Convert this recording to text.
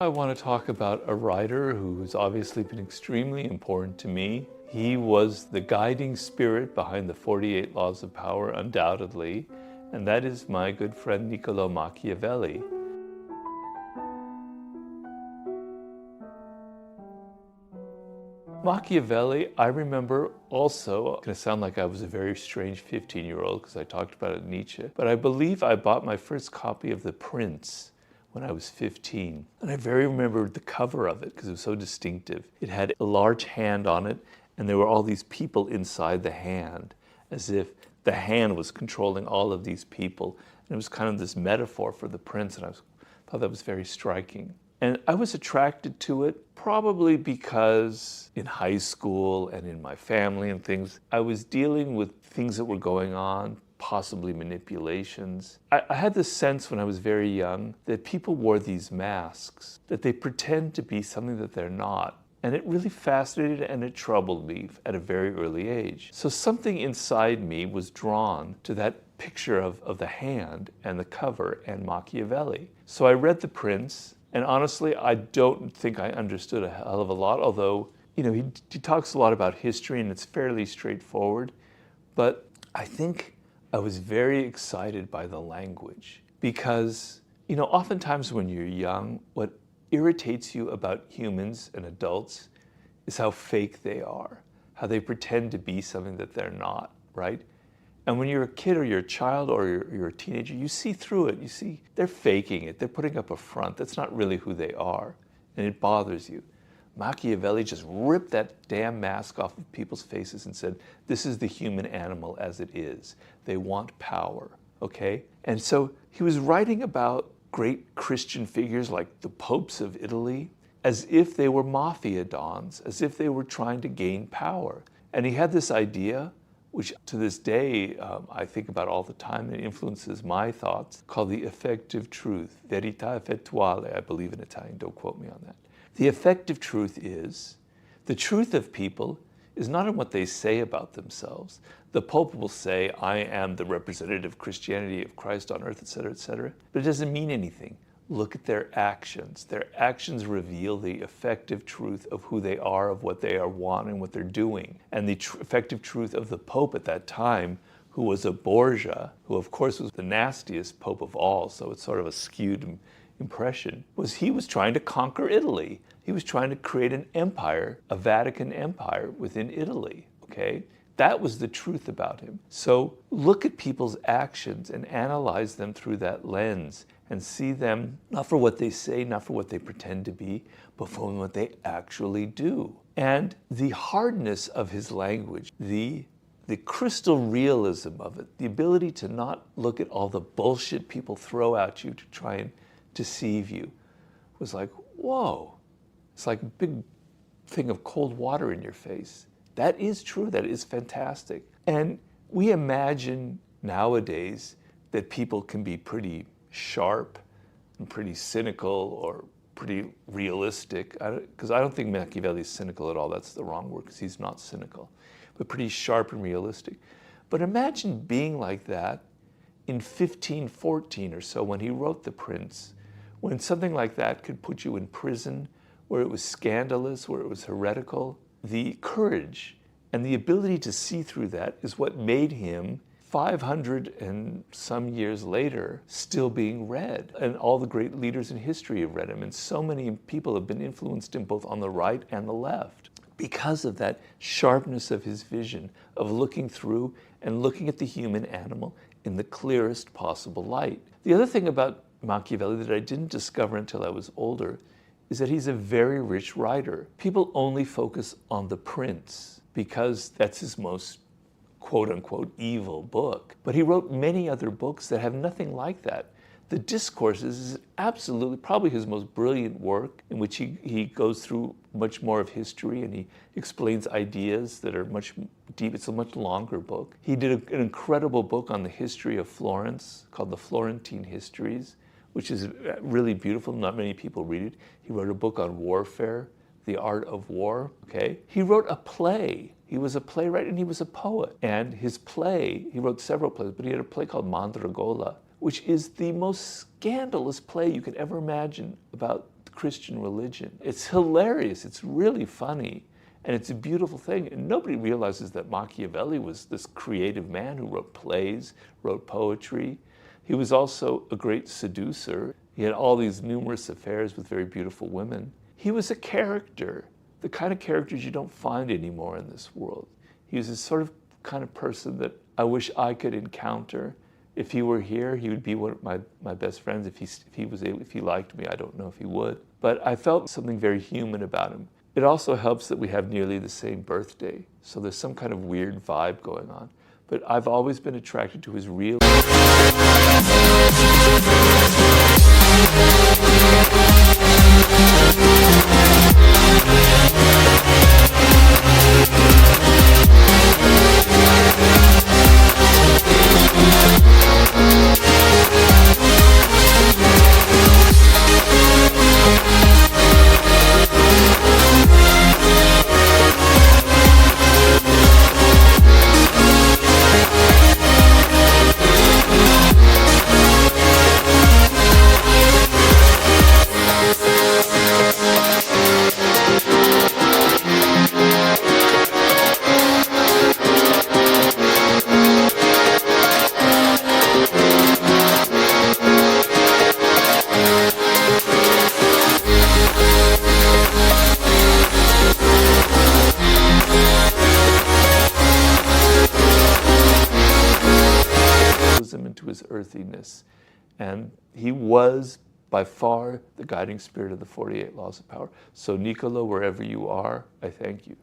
I want to talk about a writer who's obviously been extremely important to me. He was the guiding spirit behind the 48 Laws of Power, undoubtedly, and that is my good friend Niccolò Machiavelli. Machiavelli, I remember also, it's going to sound like I was a very strange 15-year-old because I talked about it in Nietzsche, but I believe I bought my first copy of The Prince when I was 15. And I very remember the cover of it because it was so distinctive. It had a large hand on it, and there were all these people inside the hand, as if the hand was controlling all of these people. And it was kind of this metaphor for the prince, and I thought that was very striking. And I was attracted to it probably because in high school and in my family and things, I was dealing with things that were going on, possibly manipulations. I had this sense when I was very young that people wore these masks, that they pretend to be something that they're not. And it really fascinated and it troubled me at a very early age. So something inside me was drawn to that picture of the hand and the cover and Machiavelli. So I read The Prince, and honestly, I don't think I understood a hell of a lot, although, he talks a lot about history and it's fairly straightforward. But I think I was very excited by the language because, oftentimes when you're young, what irritates you about humans and adults is how fake they are, how they pretend to be something that they're not, right? And when you're a kid or you're a child or you're a teenager, you see through it. You see they're faking it. They're putting up a front. That's not really who they are. And it bothers you. Machiavelli just ripped that damn mask off of people's faces and said, this is the human animal as it is. They want power, okay? And so he was writing about great Christian figures like the popes of Italy as if they were mafia dons, as if they were trying to gain power. And he had this idea, which to this day I think about all the time, and it influences my thoughts, called the effective truth. Verità effettuale, I believe in Italian, don't quote me on that. The effective truth is, the truth of people is not in what they say about themselves. The Pope will say, I am the representative Christianity of Christ on earth, etc., but it doesn't mean anything. Look at their actions. Their actions reveal the effective truth of who they are, of what they are wanting, what they're doing. And the effective truth of the Pope at that time, who was a Borgia, who of course was the nastiest Pope of all, so it's sort of a skewed impression, was he was trying to conquer Italy. He was trying to create an empire, a Vatican empire within Italy, okay? That was the truth about him. So look at people's actions and analyze them through that lens and see them not for what they say, not for what they pretend to be, but for what they actually do. And the hardness of his language, the crystal realism of it, the ability to not look at all the bullshit people throw at you to try and deceive you, was like, whoa. It's like a big thing of cold water in your face. That is true, that is fantastic. And we imagine nowadays that people can be pretty sharp and pretty cynical or pretty realistic, because I don't think Machiavelli is cynical at all. That's the wrong word, because he's not cynical, but pretty sharp and realistic. But imagine being like that in 1514 or so when he wrote The Prince, when something like that could put you in prison, where it was scandalous, where it was heretical. The courage and the ability to see through that is what made him, 500 and some years later, still being read. And all the great leaders in history have read him, and so many people have been influenced him both on the right and the left because of that sharpness of his vision, of looking through and looking at the human animal in the clearest possible light. The other thing about Machiavelli that I didn't discover until I was older is that he's a very rich writer. People only focus on The Prince because that's his most quote-unquote evil book. But he wrote many other books that have nothing like that. The Discourses is absolutely probably his most brilliant work, in which he goes through much more of history and he explains ideas that are much deep. It's a much longer book. He did an incredible book on the history of Florence called The Florentine Histories, which is really beautiful. Not many people read it. He wrote a book on warfare, The Art of War, okay? He wrote a play. He was a playwright and he was a poet. And his play, he wrote several plays, but he had a play called Mandragola, which is the most scandalous play you could ever imagine about Christian religion. It's hilarious. It's really funny. And it's a beautiful thing. And nobody realizes that Machiavelli was this creative man who wrote plays, wrote poetry. He was also a great seducer. He had all these numerous affairs with very beautiful women. He was a character, the kind of characters you don't find anymore in this world. He was this sort of kind of person that I wish I could encounter. If he were here, he would be one of my best friends. If he liked me, I don't know if he would. But I felt something very human about him. It also helps that we have nearly the same birthday. So there's some kind of weird vibe going on. But I've always been attracted to his real... him into his earthiness. And he was by far the guiding spirit of the 48 Laws of Power. So Niccolo, wherever you are, I thank you.